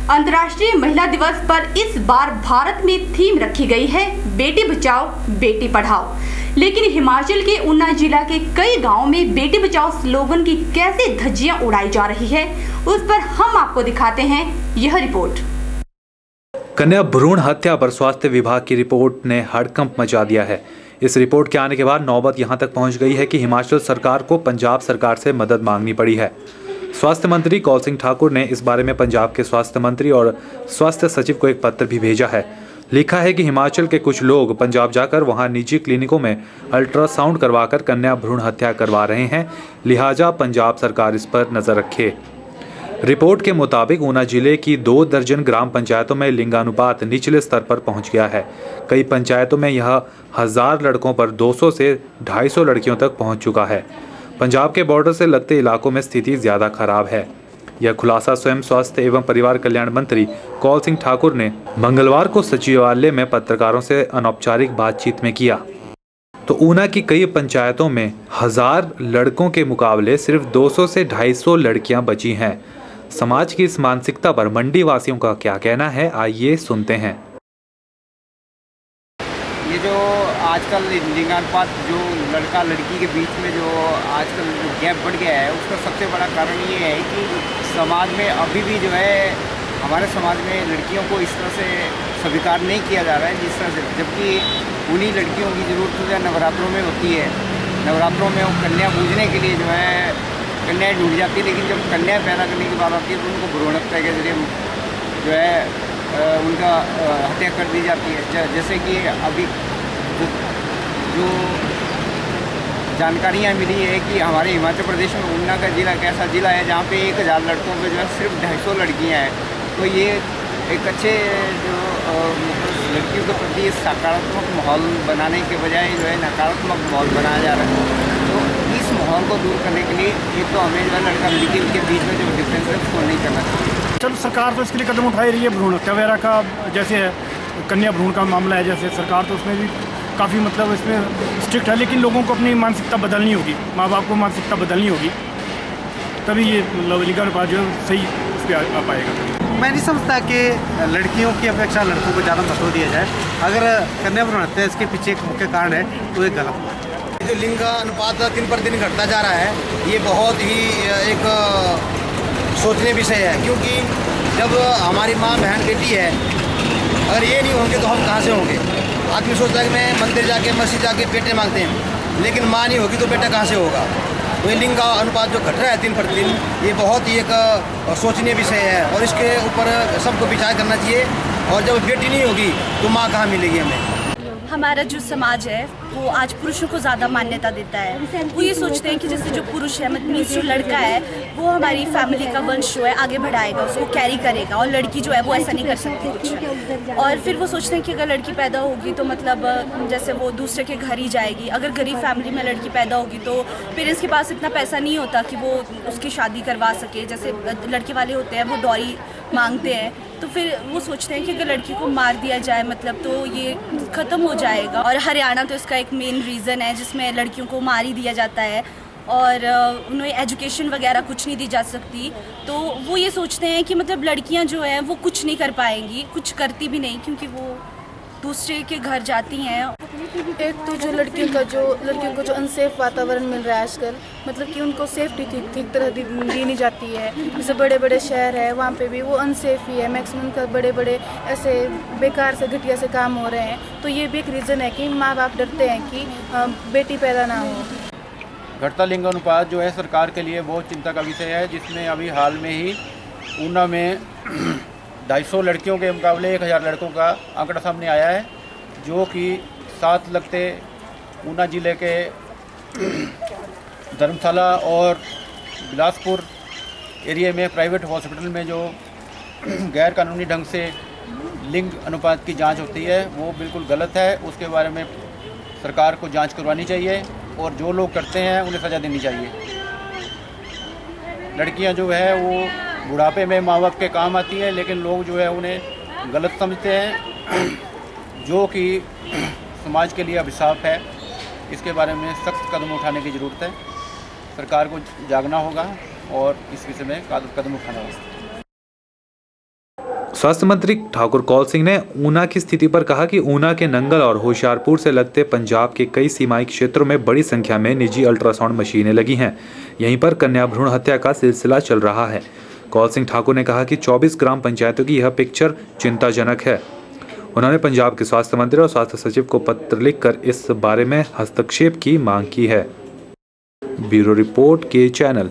अंतर्राष्ट्रीय महिला दिवस पर इस बार भारत में थीम रखी गई है बेटी बचाओ बेटी पढ़ाओ। लेकिन हिमाचल के ऊना जिला के कई गांवों में बेटी बचाओ स्लोगन की कैसे धज्जियां उड़ाई जा रही है, उस पर हम आपको दिखाते हैं यह रिपोर्ट। कन्या भ्रूण हत्या पर स्वास्थ्य विभाग की रिपोर्ट ने हड़कंप मचा दिया है। इस रिपोर्ट के आने के बाद नौबत यहां तक पहुंच गई है कि हिमाचल सरकार को पंजाब सरकार से मदद मांगनी पड़ी है। स्वास्थ्य मंत्री कौल सिंह ठाकुर ने इस बारे में पंजाब के स्वास्थ्य मंत्री और स्वास्थ्य सचिव को एक पत्र भी भेजा है। लिखा है कि हिमाचल के कुछ लोग पंजाब जाकर वहां निजी क्लिनिकों में अल्ट्रासाउंड करवाकर कन्या भ्रूण हत्या करवा रहे हैं, लिहाजा पंजाब सरकार इस पर नजर रखे। रिपोर्ट के मुताबिक ऊना जिले की 2 दर्जन ग्राम पंचायतों में लिंगानुपात निचले स्तर पर पहुंच गया है। कई पंचायतों में यह 1000 लड़कों पर 200 से 250 लड़कियों तक पहुंच चुका है। पंजाब के बॉर्डर से लगते इलाकों में स्थिति ज़्यादा खराब है। यह खुलासा स्वयं स्वास्थ्य एवं परिवार कल्याण मंत्री कौल सिंह ठाकुर ने मंगलवार को सचिवालय में पत्रकारों से अनौपचारिक बातचीत में किया। तो ऊना की कई पंचायतों में 1000 लड़कों के मुकाबले सिर्फ 200 से 250 लड़कियां बची हैं। समाज की इस मानसिकता पर मंडी वासियों का क्या कहना है, आइए सुनते हैं। ये जो आजकल लिंगानुपात जो लड़का लड़की के बीच में जो आजकल जो गैप बढ़ गया है, उसका सबसे बड़ा कारण ये है कि समाज में अभी भी जो है हमारे समाज में लड़कियों को इस तरह से स्वीकार नहीं किया जा रहा है जिस तरह से, जबकि उन्हीं लड़कियों की ज़रूरत जो है नवरात्रों में होती है। नवरात्रों में वो कन्या पूजने के लिए जो है कन्याएँ ढूंढ जाती है, लेकिन जब कन्या पैदा करने की बात आती है तो उनको भ्रूण हत्या के जरिए जो है उनका हत्या कर दी जाती है। जैसे कि अभी जो जानकारियाँ मिली है कि हमारे हिमाचल प्रदेश में ऊना का ज़िला एक ऐसा ज़िला है जहाँ पे 1000 लड़कों पे जो है सिर्फ 250 लड़कियाँ हैं। तो ये एक अच्छे जो लड़कियों के प्रति सकारात्मक माहौल बनाने के बजाय जो है नकारात्मक माहौल बनाया जा रहा है। तो इस माहौल को दूर करने के लिए एक तो हमें जो है लड़का लड़की के बीच में जो डिफरेंस है उसको नहीं करना चाहिए। चलो सरकार तो इसके लिए कदम उठा ही रही है। भ्रूण हत्या वगैरह का जैसे है, कन्या भ्रूण का मामला है, जैसे सरकार तो उसमें भी काफ़ी मतलब इसमें स्ट्रिक्ट है, लेकिन लोगों को अपनी मानसिकता बदलनी होगी, माँ बाप को मानसिकता बदलनी होगी, तभी ये लिंगानुपात जो है सही उस पर आ पाएगा। मैं नहीं समझता कि लड़कियों की अपेक्षा लड़कों को ज़्यादा महत्व दिया जाए। अगर कन्या भ्रूण हत्या इसके पीछे एक मुख्य कारण है तो ये गलत है। जो लिंगानुपात दिन पर दिन घटता जा रहा है, ये बहुत ही एक सोचने विषय है, क्योंकि जब हमारी माँ बहन बेटी है, अगर ये नहीं होंगे तो हम कहाँ से होंगे। आदमी सोचता है कि मैं मंदिर जाके मस्जिद जाके बेटे मांगते हैं, लेकिन माँ नहीं होगी तो बेटा कहाँ से होगा। तो ये लिंग का अनुपात जो घट रहा है दिन पर दिन, ये बहुत ही एक सोचनीय विषय है और इसके ऊपर सबको विचार करना चाहिए। और जब बेटी नहीं होगी तो माँ कहाँ मिलेगी हमें। हमारा जो समाज है वो आज पुरुषों को ज़्यादा मान्यता देता है। वो ये सोचते हैं कि जैसे जो पुरुष है मतलब जो लड़का है वो हमारी फैमिली का वंश जो है आगे बढ़ाएगा, उसको कैरी करेगा, और लड़की जो है वो ऐसा नहीं कर सकती कुछ। और फिर वो सोचते हैं कि अगर लड़की पैदा होगी तो मतलब जैसे वो दूसरे के घर ही जाएगी। अगर गरीब फैमिली में लड़की पैदा होगी तो पेरेंट्स के पास इतना पैसा नहीं होता कि वो उसकी शादी करवा सके। जैसे लड़के वाले होते हैं वो डॉरी मांगते हैं, तो फिर वो सोचते हैं कि अगर लड़की को मार दिया जाए मतलब तो ये ख़त्म हो जाएगा। और हरियाणा तो इसका एक मेन रीज़न है जिसमें लड़कियों को मार ही दिया जाता है और उन्हें एजुकेशन वगैरह कुछ नहीं दी जा सकती। तो वो ये सोचते हैं कि मतलब लड़कियां जो हैं वो कुछ नहीं कर पाएंगी, कुछ करती भी नहीं क्योंकि वो दूसरे के घर जाती हैं। एक तो जो लड़कियों को जो अनसेफ वातावरण मिल रहा है आजकल, मतलब कि उनको सेफ्टी ठीक तरह दी नहीं जाती है। जैसे बड़े बड़े शहर है वहाँ पे भी वो अनसेफ ही है, मैक्सिमम का बड़े बड़े ऐसे बेकार से घटिया से काम हो रहे हैं। तो ये भी एक रीज़न है कि माँ बाप डरते हैं कि बेटी पैदा ना हो। घटता लिंगानुपात जो है सरकार के लिए बहुत चिंता का विषय है, जिसमें अभी हाल में ही ऊना में 250 लड़कियों के मुकाबले 1000 लड़कों का आंकड़ा सामने आया है, जो कि साथ लगते ऊना ज़िले के धर्मशाला और बिलासपुर एरिया में प्राइवेट हॉस्पिटल में जो गैर कानूनी ढंग से लिंग अनुपात की जांच होती है वो बिल्कुल गलत है। उसके बारे में सरकार को जांच करवानी चाहिए और जो लोग करते हैं उन्हें सज़ा देनी चाहिए। लड़कियां जो है वो बुढ़ापे में माँ बाप के काम आती है, लेकिन लोग जो है उन्हें गलत समझते हैं, जो कि समाज के लिए अभिशाप है। इसके बारे में सख्त कदम उठाने की ज़रूरत है। सरकार को जागना होगा और इस विषय में कदम उठाना होगा। स्वास्थ्य मंत्री ठाकुर कौल सिंह ने ऊना की स्थिति पर कहा कि ऊना के नंगल और होशियारपुर से लगते पंजाब के कई सीमाई क्षेत्रों में बड़ी संख्या में निजी अल्ट्रासाउंड मशीनें लगी हैं। यहीं पर कन्या भ्रूण हत्या का सिलसिला चल रहा है। कौल सिंह ठाकुर ने कहा कि 24 ग्राम पंचायतों की यह पिक्चर चिंताजनक है। उन्होंने पंजाब के स्वास्थ्य मंत्री और स्वास्थ्य सचिव को पत्र लिखकर इस बारे में हस्तक्षेप की मांग की है। ब्यूरो रिपोर्ट के चैनल।